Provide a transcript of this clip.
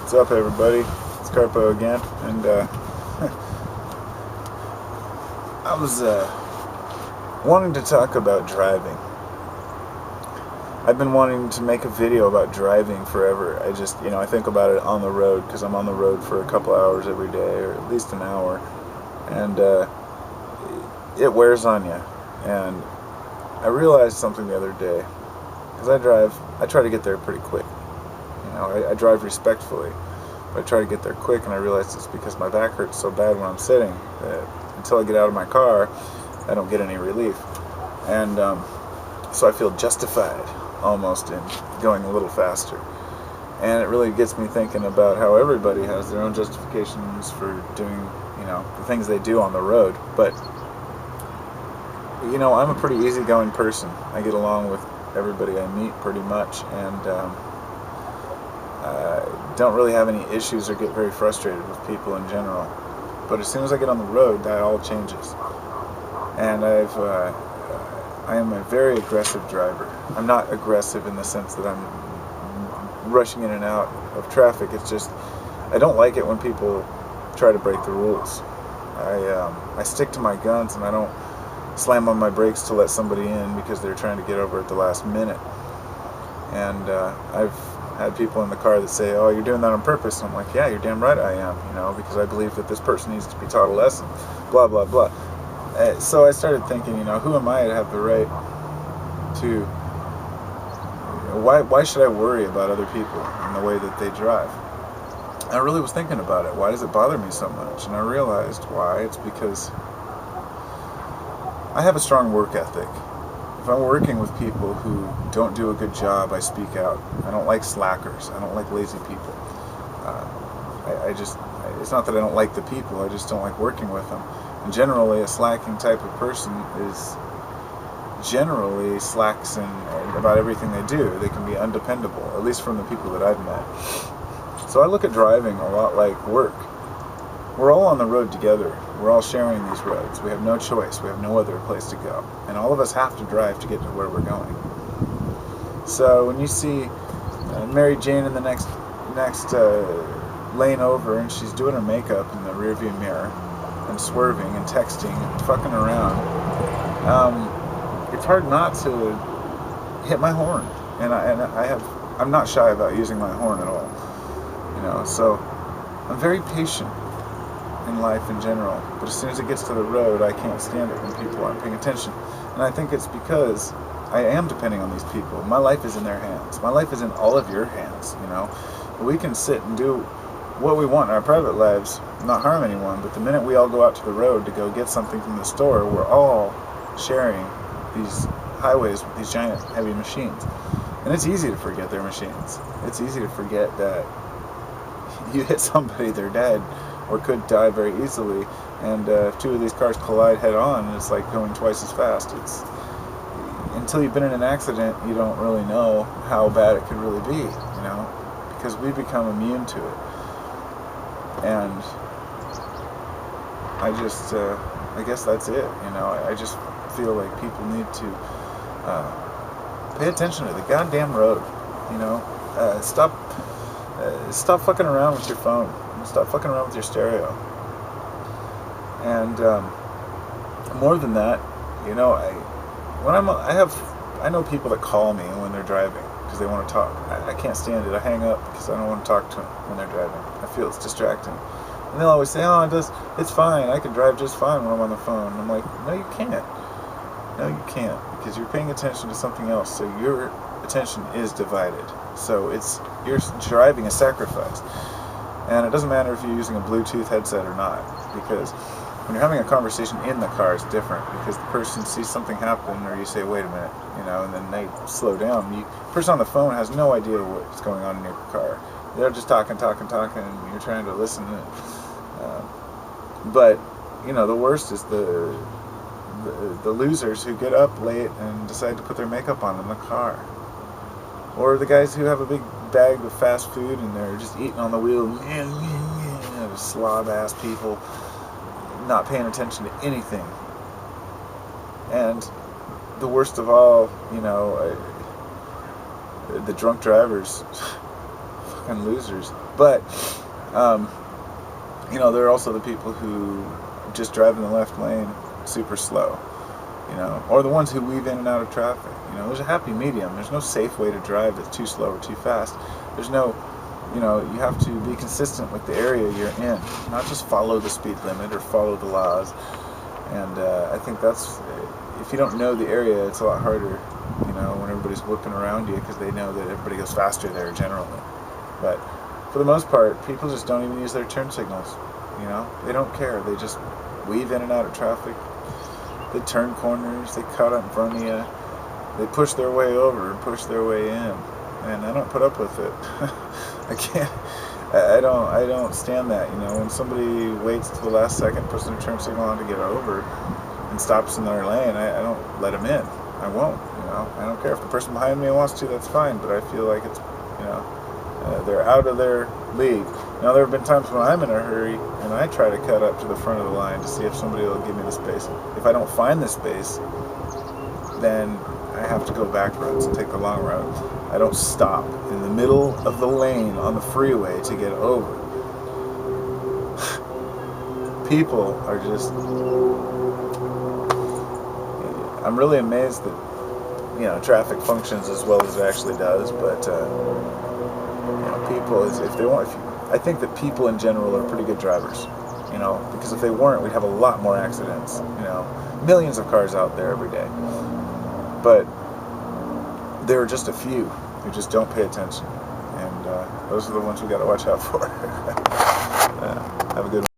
What's up, everybody? It's Carpo again, and I was wanting to talk about driving. I've been wanting to make a video about driving forever. I think about it on the road because I'm on the road for a couple hours every day, or at least an hour, and it wears on you. And I realized something the other day because I try to get there pretty quick. I drive respectfully, but I try to get there quick, and I realized it's because my back hurts so bad when I'm sitting that until I get out of my car, I don't get any relief. And so I feel justified almost in going a little faster. And it really gets me thinking about how everybody has their own justifications for doing, the things they do on the road. But, I'm a pretty easygoing person. I get along with everybody I meet pretty much, and don't really have any issues or get very frustrated with people in general. But as soon as I get on the road, that all changes. And I am a very aggressive driver. I'm not aggressive in the sense that I'm rushing in and out of traffic. It's just I don't like it when people try to break the rules. I stick to my guns, and I don't slam on my brakes to let somebody in because they're trying to get over at the last minute. And I've had people in the car that say, "Oh, you're doing that on purpose." And I'm like, "Yeah, you're damn right I am, because I believe that this person needs to be taught a lesson, blah, blah, blah." So I started thinking, who am I to have the right to, why should I worry about other people and the way that they drive? I really was thinking about it. Why does it bother me so much? And I realized why. It's because I have a strong work ethic. If I'm working with people who don't do a good job, I speak out. I don't like slackers. I don't like lazy people. It's not that I don't like the people, I just don't like working with them. And generally, a slacking type of person is generally slacks in about everything they do. They can be undependable, at least from the people that I've met. So I look at driving a lot like work. We're all on the road together. We're all sharing these roads. We have no choice. We have no other place to go. And all of us have to drive to get to where we're going. So when you see Mary Jane in the next lane over, and she's doing her makeup in the rearview mirror and swerving and texting and fucking around, it's hard not to hit my horn. And I'm not shy about using my horn at all. So I'm very patient in life in general, but as soon as it gets to the road, I can't stand it when people aren't paying attention. And I think it's because I am depending on these people. My life is in their hands. My life is in all of your hands. We can sit and do what we want in our private lives, not harm anyone, but the minute we all go out to the road to go get something from the store, we're all sharing these highways with these giant heavy machines. And it's easy to forget they're machines. It's easy to forget that you hit somebody, they're dead, or could die very easily. And if two of these cars collide head on, it's like going twice as fast. Until you've been in an accident, you don't really know how bad it could really be, because we become immune to it. And I guess that's it. I just feel like people need to pay attention to the goddamn road. Stop fucking around with your phone. Stop fucking around with your stereo. And more than that, I know people that call me when they're driving because they want to talk. I can't stand it. I hang up because I don't want to talk to them when they're driving. I feel it's distracting. And they'll always say, "Oh, it's fine. I can drive just fine when I'm on the phone." And I'm like, "No, you can't. No, you can't, because you're paying attention to something else. So your attention is divided. So you're driving a sacrifice." And it doesn't matter if you're using a Bluetooth headset or not, because when you're having a conversation in the car, it's different, because the person sees something happen, or you say, "Wait a minute," and then they slow down. The person on the phone has no idea what's going on in your car. They're just talking, and you're trying to listen. But the worst is the losers who get up late and decide to put their makeup on in the car. Or the guys who have a big bag of fast food and they're just eating on the wheel. Slob ass people not paying attention to anything. And the worst of all, the drunk drivers kind of losers. But you know, there are also the people who just drive in the left lane super slow, you know, or the ones who weave in and out of traffic. You know, there's a happy medium. There's no safe way to drive that's too slow or too fast. There's no, you know, you have to be consistent with the area you're in, not just follow the speed limit or follow the laws. And I think that's, if you don't know the area, it's a lot harder, you know, when everybody's whipping around you, because they know that everybody goes faster there generally. But for the most part, people just don't even use their turn signals. You know, they don't care. They just weave in and out of traffic. They turn corners. They cut out in front of you. They push their way over and push their way in. And I don't put up with it. I can't. I don't stand that. You know, when somebody waits till the last second, puts their turn signal on to get over, and stops in their lane, I don't let them in. I won't. You know, I don't care if the person behind me wants to. That's fine. But I feel like it's, you know, they're out of their league. Now, there have been times when I'm in a hurry and I try to cut up to the front of the line to see if somebody will give me the space. If I don't find the space, then I have to go back roads and take the long road. I don't stop in the middle of the lane on the freeway to get over. People are just... I'm really amazed that, you know, traffic functions as well as it actually does, but you know, people, if they want, I think that people in general are pretty good drivers, you know, because if they weren't, we'd have a lot more accidents, you know, millions of cars out there every day. But there are just a few who just don't pay attention, and those are the ones we got to watch out for. Have a good one.